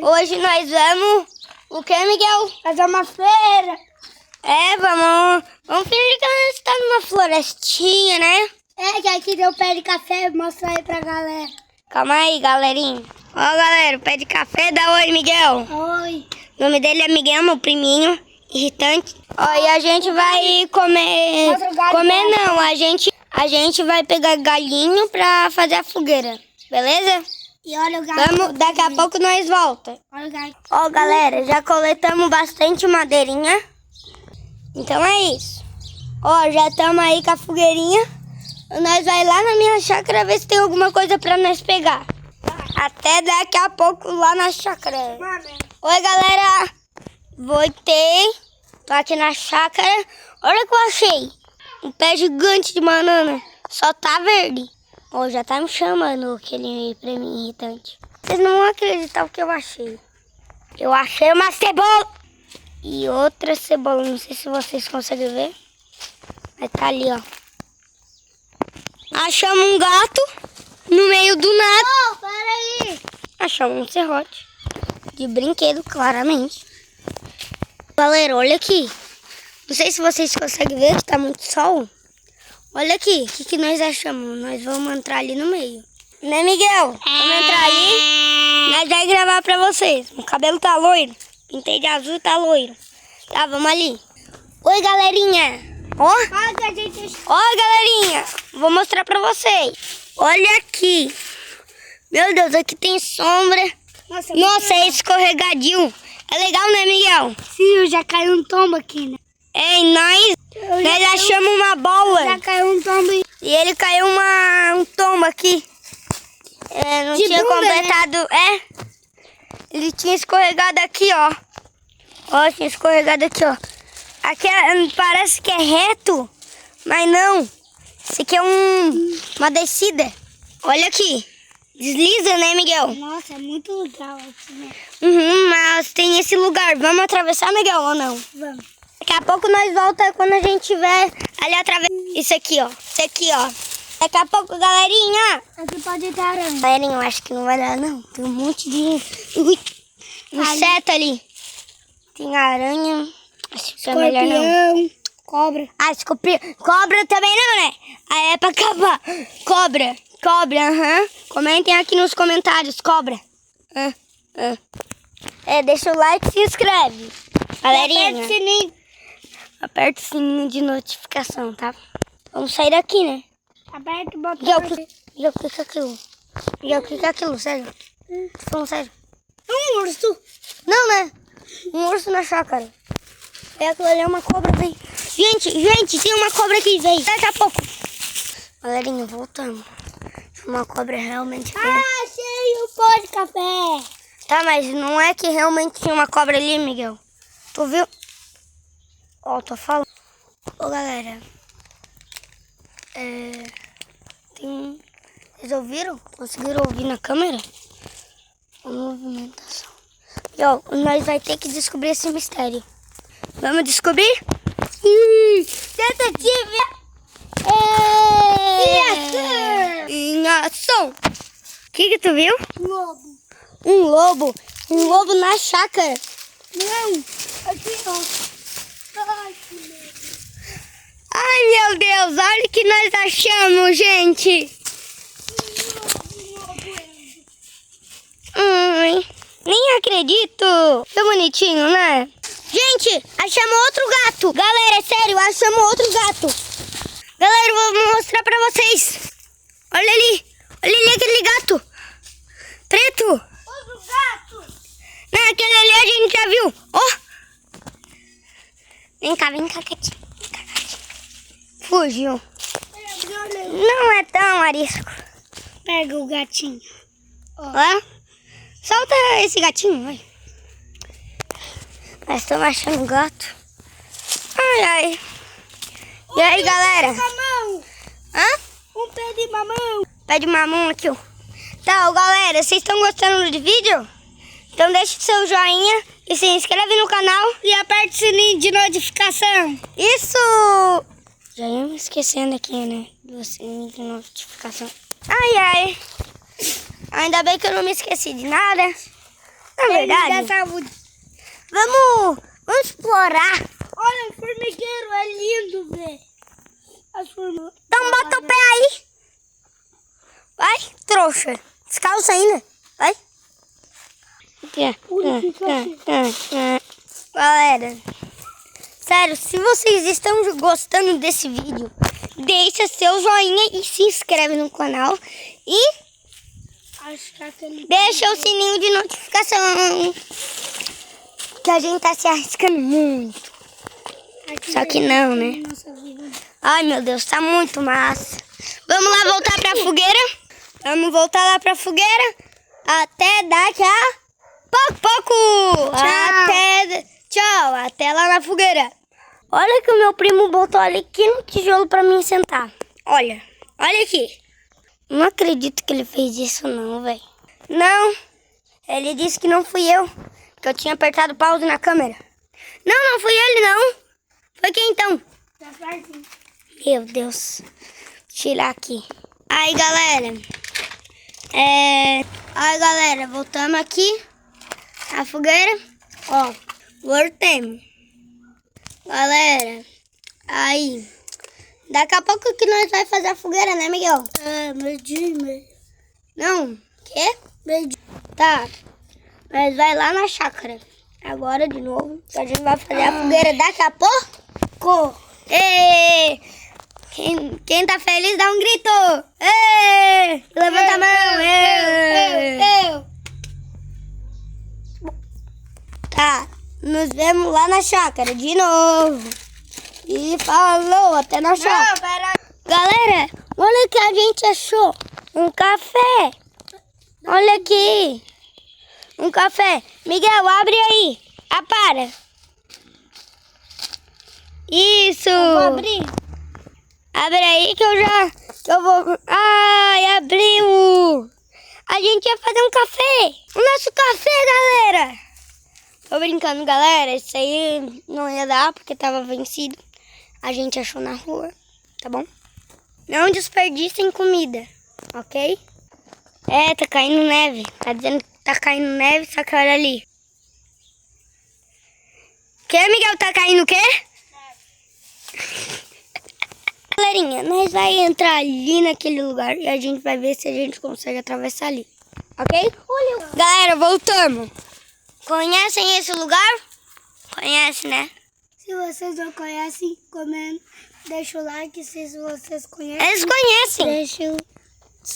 Hoje nós vamos... O que, Miguel? Fazer uma feira. Vamos fingir que nós estamos numa florestinha, né? Que aqui deu pé de café, mostra aí pra galera. Calma aí, galerinha. Ó, galera, o pé de café dá oi, Miguel. Oi. O nome dele é Miguel, meu priminho, irritante. Ó, e a gente vai comer... Comer não, a gente vai pegar galinho pra fazer a fogueira, beleza? E olha o gato. Daqui a pouco nós volta. Olha o gato. Ó, galera, já coletamos bastante madeirinha. Então é isso. Ó, já estamos aí com a fogueirinha. Nós vai lá na minha chácara ver se tem alguma coisa pra nós pegar. Até daqui a pouco lá na chácara. Oi, galera. Voltei. Tô aqui na chácara. Olha o que eu achei. Um pé gigante de banana. Só tá verde. Ó, já tá me chamando aquele prêmio irritante. Vocês não vão acreditar o que eu achei. Eu achei uma cebola. E outra cebola. Não sei se vocês conseguem ver. Mas tá ali, ó. Achamos um gato no meio do nada. Oh, peraí. Achamos um serrote. De brinquedo, claramente. Galera, olha aqui. Não sei se vocês conseguem ver que tá muito sol. Olha aqui, o que nós achamos? Nós vamos entrar ali no meio. Né, Miguel? Vamos entrar ali. Nós vamos gravar pra vocês. O cabelo tá loiro. Pintei de azul e tá loiro. Tá, vamos ali. Oi, galerinha. Ó, galerinha. Vou mostrar pra vocês. Olha aqui. Meu Deus, aqui tem sombra. Nossa, é escorregadio. É legal, né, Miguel? Sim, já caiu um tombo aqui, né? E nós achamos uma bola. Já caiu um tombo. E ele caiu um tombo aqui. Não de tinha bunda, completado. Né? Ele tinha escorregado aqui, ó. Ó, tinha escorregado aqui, ó. Aqui parece que é reto, mas não. Isso aqui é uma descida. Olha aqui. Desliza, né, Miguel? Nossa, é muito legal aqui, né? Mas tem esse lugar. Vamos atravessar, Miguel, ou não? Vamos. Daqui a pouco nós voltamos quando a gente estiver ali atravessando. Isso aqui, ó. Isso aqui, ó. Daqui a pouco, galerinha. Aqui pode ter aranha. Galerinha, eu acho que não vai dar, não. Tem um monte de inseto ali. Tem aranha. Acho que é melhor não. Cobra. Ah, escorpião. Cobra também não, né? Aí é pra acabar. Cobra, aham. Comentem aqui nos comentários, cobra. Deixa o like e se inscreve. Galerinha. Aperta o sininho. Aperta o sininho de notificação, tá? Vamos sair daqui, né? Aperta o botão. Miguel, o que é aquilo? Miguel, o que é aquilo? Sério? Tô falando sério. Um urso. Não, né? Um urso na chácara. Aquilo ali é uma cobra, vem. Gente, tem uma cobra aqui, vem. Daqui a pouco. Galerinha, voltamos. Uma cobra realmente... Achei o pó de café. Tá, mas não é que realmente tinha uma cobra ali, Miguel. Tu viu? Ó, tô falando. Ô, galera. Vocês ouviram? Conseguiram ouvir na câmera? A movimentação. E, ó, nós vai ter que descobrir esse mistério. Vamos descobrir? Detetive. Em ação! O que tu viu? Lobo. Um lobo. Um lobo na chácara. Não. Aqui, ó. Ai, que medo. Ai, meu Deus. Olha o que nós achamos, gente. Nem acredito. Que bonitinho, né? Gente, achamos outro gato. Galera, é sério, achamos outro gato. Galera, eu vou mostrar pra vocês. Olha ali aquele gato. Preto. Outro gato. Não, aquele ali a gente já viu. Ó. Vem cá, gatinho. Fugiu. Não é tão arisco. Pega o gatinho. Ó. Solta esse gatinho, vai. Nós estamos achando um gato. Ai. E aí, galera? Mamão. Hã? Um pé de mamão. Pé de mamão aqui, ó. Tá, galera, vocês estão gostando do vídeo? Então deixa o seu joinha e se inscreve no canal. E aperta o sininho de notificação. Isso! Já ia me esquecendo aqui, né? Do sininho de notificação. Ai. Ainda bem que eu não me esqueci de nada. Na verdade, da saúde. vamos explorar. Olha, o formigueiro é lindo, velho. As formigas. Então bota o pé aí. Vai, trouxa. Descalça ainda. Vai. Galera, sério, se vocês estão gostando desse vídeo, deixa seu joinha e se inscreve no canal. E Acho que aquele... deixa o sininho de notificação. Que a gente tá se arriscando muito. Só que não, né? Nossa vida. Ai, meu Deus, tá muito massa. Vamos lá voltar pra fogueira? Vamos voltar lá pra fogueira. Até daqui a pouco. Tchau, até lá na fogueira. Olha que o meu primo botou ali aqui no tijolo pra mim sentar. Olha aqui. Não acredito que ele fez isso não, velho. Não, ele disse que não fui eu. Que eu tinha apertado pause na câmera. Não fui ele não. Foi quem então? Tá certinho. Meu Deus. Vou tirar aqui. Aí, galera. Aí, galera, voltamos aqui na fogueira. Ó, voltemos. Galera, aí. Daqui a pouco que nós vai fazer a fogueira, né, Miguel? É, meio-dia. Não? Quê? Meio-dia. Tá. Nós vai lá na chácara. Agora de novo. A gente vai fazer a fogueira daqui a pouco. Ê! Quem tá feliz dá um grito. Ê! Levanta a mão. Eu. Tá. Nos vemos lá na chácara de novo. E falou, até na chácara. Não, pera. Galera, olha o que a gente achou. Um café. Olha aqui. Um café. Miguel, abre aí. Para. Isso. Eu vou abrir. Abre aí que eu vou... Ai, abriu. A gente ia fazer um café. O nosso café, galera. Tô brincando, galera. Isso aí não ia dar porque tava vencido. A gente achou na rua, tá bom? Não desperdicem comida, ok? Tá caindo neve. Tá dizendo que tá caindo neve, só que olha ali. Que, Miguel? Tá caindo o quê? Galerinha, nós vai entrar ali naquele lugar e a gente vai ver se a gente consegue atravessar ali, ok? Olha. Galera, voltamos. Conhecem esse lugar? Conhece, né? Se vocês não conhecem, comendo, deixa o like. Se vocês conhecem, Eles conhecem. deixa o...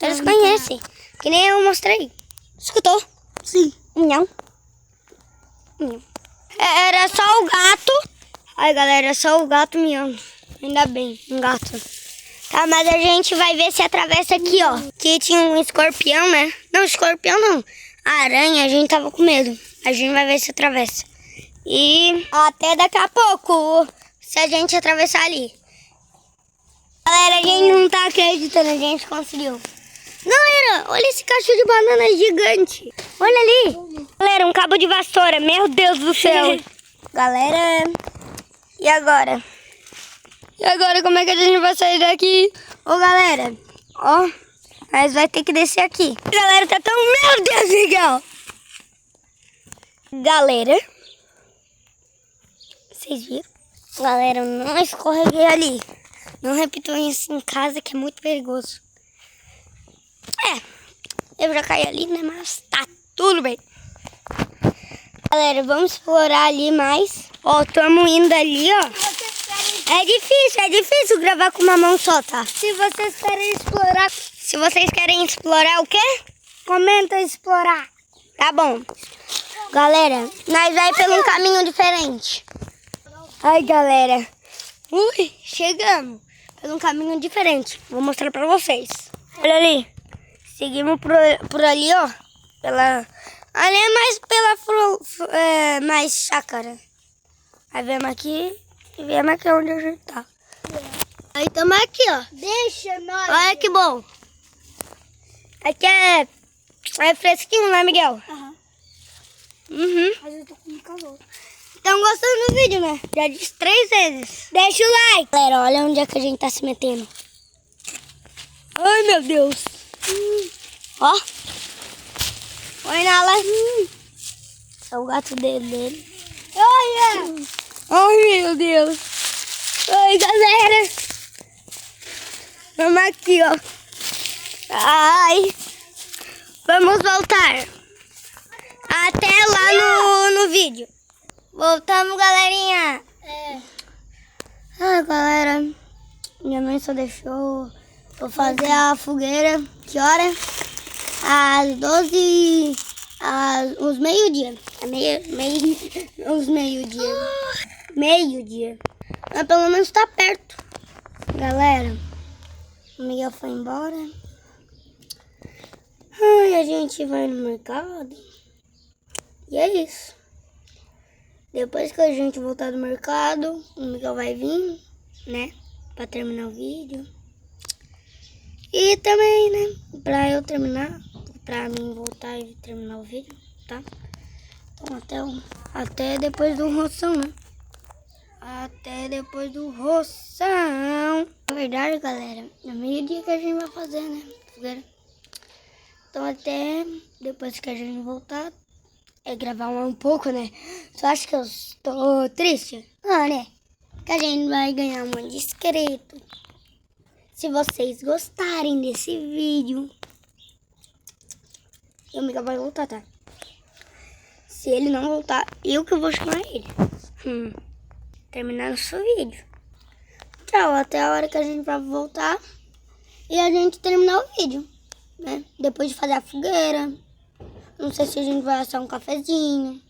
Eles conhecem. Que nem eu mostrei. Escutou? Sim. Não. Era só o gato. Ai, galera, é só o gato miando. Ainda bem, um gato. Tá, mas a gente vai ver se atravessa aqui, ó. Que tinha um escorpião, né? Não, escorpião não. Aranha, a gente tava com medo. A gente vai ver se atravessa. E até daqui a pouco, se a gente atravessar ali. Galera, a gente não tá acreditando, a gente conseguiu. Galera, olha esse cacho de banana gigante. Olha ali. Galera, um cabo de vassoura. Meu Deus do céu. Galera, e agora? E agora, como é que a gente vai sair daqui? Ô, galera, ó, nós vai ter que descer aqui. Galera, tá tão... Meu Deus, Miguel. Galera, vocês viram? Galera, não escorreguei ali. Não repitam isso em casa, que é muito perigoso. Eu já caí ali, né? Mas tá tudo bem. Galera, vamos explorar ali mais. Ó, estamos indo ali, ó. É difícil gravar com uma mão só, tá? Se vocês querem explorar, Se vocês querem explorar o quê? comenta explorar. Tá bom. Galera, nós vai pelo um caminho diferente. Ai, galera. Ui, chegamos. Pelo um caminho diferente. Vou mostrar pra vocês. Olha ali. Seguimos por ali, ó. Ali é mais pela mais chácara. Aí viemos aqui e viemos aqui onde a gente tá. Aí estamos aqui, ó. Deixa nós. Olha que bom. Aqui é fresquinho, né, Miguel? Aham. Uhum. Mas eu tô com calor. Estão gostando do vídeo, né? Já disse 3 vezes. Deixa o like. Galera, olha onde é que a gente tá se metendo. Ai, meu Deus. Ó. Oi, Nala. É o gato dele. Olha! Ai, meu Deus. Oi, galera. Vamos aqui, ó. Ai. Vamos voltar. Até lá no vídeo. Voltamos, galerinha. Ai, galera. Minha mãe só deixou eu fazer a fogueira. Que hora? Às 12... Uns meio-dia. Uns meio-dia. Meio-dia. Mas pelo menos tá perto. Galera, o Miguel foi embora. Ai, a gente vai no mercado. E é isso. Depois que a gente voltar do mercado, o Miguel vai vir, né? Pra terminar o vídeo. E também, né? Pra eu terminar. Pra mim voltar e terminar o vídeo, tá? Então até depois do roção, né? Até depois do roção. Na verdade, galera, é meio-dia que a gente vai fazer, né? Fogueira. Então até depois que a gente voltar, é gravar um pouco, né? Só acho que eu estou triste. Ah, né? Que a gente vai ganhar um monte de inscritos. Se vocês gostarem desse vídeo, o Miguel vai voltar, tá? Se ele não voltar, eu que vou chamar ele. Terminar nosso vídeo. Tchau, até a hora que a gente vai voltar e a gente terminar o vídeo, né? Depois de fazer a fogueira. Não sei se a gente vai assar um cafezinho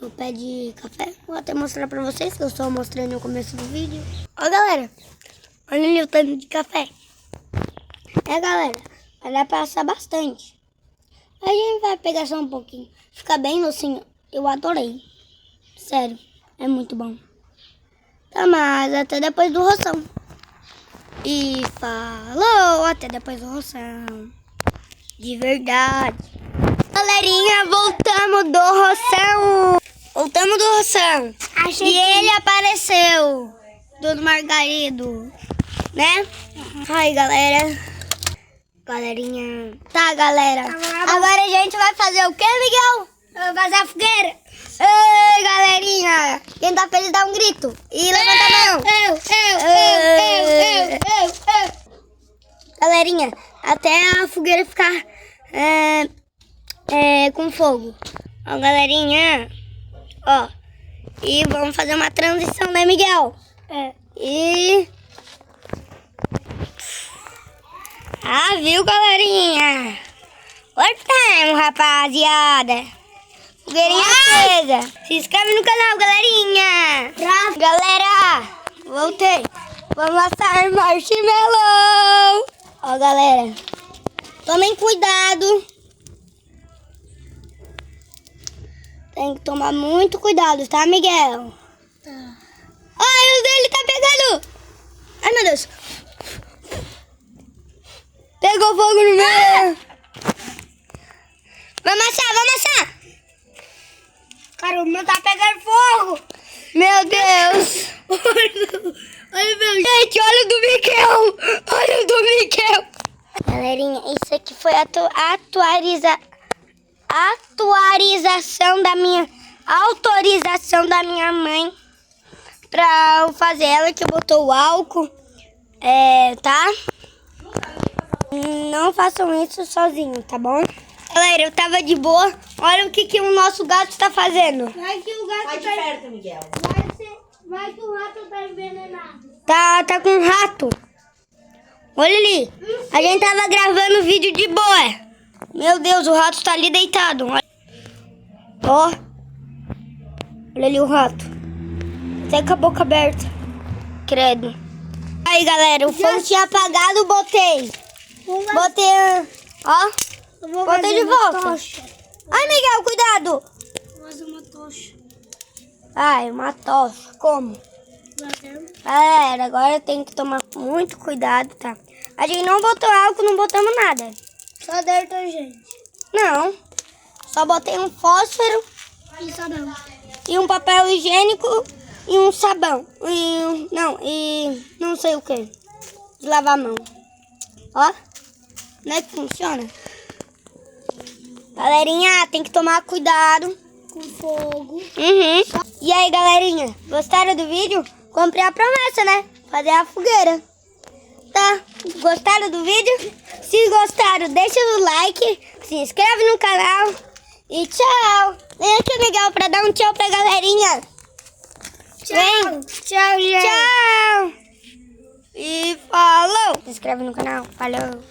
no pé de café. Vou até mostrar pra vocês, que eu só mostrei no começo do vídeo. Ó, galera, olha ali o tanto de café. Galera, vai dar pra assar bastante. A gente vai pegar só um pouquinho. Fica bem docinho. Eu adorei. Sério, é muito bom. Tá, mas até depois do roção. E falou, até depois do roção. De verdade. Galerinha, voltamos do roção. Voltamos do roção. E ele apareceu. Dono Margarido, né? Ai, galera. Galerinha. Tá, galera. Agora a gente vai fazer o quê, Miguel? Vai fazer a fogueira. Ei, galerinha. Quem tá feliz dá um grito. E levanta a mão. Eu. Galerinha, até a fogueira ficar com fogo. Ó, galerinha. Ó. E vamos fazer uma transição, né, Miguel? E... viu, galerinha? Voltamos, rapaziada. Fogueirinha acesa. Se inscreve no canal, galerinha. Galera, voltei. Vamos assar marshmallow. Ó, galera. Tomem cuidado. Tem que tomar muito cuidado, tá, Miguel? Tá. Ai, o dele tá pegando. Ai, meu Deus. Pegou fogo no meu. Vamos assar. Cara, o meu tá pegando fogo. Meu Deus. Olha, meu. Gente, olha o do Miguel. Olha o do Miguel. Galerinha, isso aqui foi a autorização da minha mãe pra eu fazer. Ela que botou o álcool. Tá? Não façam isso sozinho, tá bom? Galera, eu tava de boa. Olha o que o nosso gato está fazendo. Vai que o gato Vai de perto, Miguel. Vai que o rato tá envenenado. Tá com um rato. Olha ali. A gente tava gravando vídeo de boa. Meu Deus, o rato tá ali deitado. Ó. Olha ali o rato. Até com a boca aberta. Credo. Aí, galera, o fogo tinha apagado, botei. Ó. Botei de volta. Tocha. Ai, Miguel, cuidado. Vou fazer uma tocha. Ai, uma tocha. Como? Galera, agora tem que tomar muito cuidado, tá? A gente não botou álcool, não botamos nada. Só detergente. Não. Só botei um fósforo E sabão. e um papel higiênico e um sabão. E não sei o que. De lavar a mão. Ó. Não é que funciona? Galerinha, tem que tomar cuidado. com fogo. Uhum. E aí, galerinha, gostaram do vídeo? Comprei a promessa, né? Fazer a fogueira. Tá? Gostaram do vídeo? Se gostaram, deixa o like, se inscreve no canal e tchau. Vem aqui, Miguel, pra dar um tchau pra galerinha. Tchau. Vem. Tchau, gente. Tchau. E falou. Se inscreve no canal. Falou.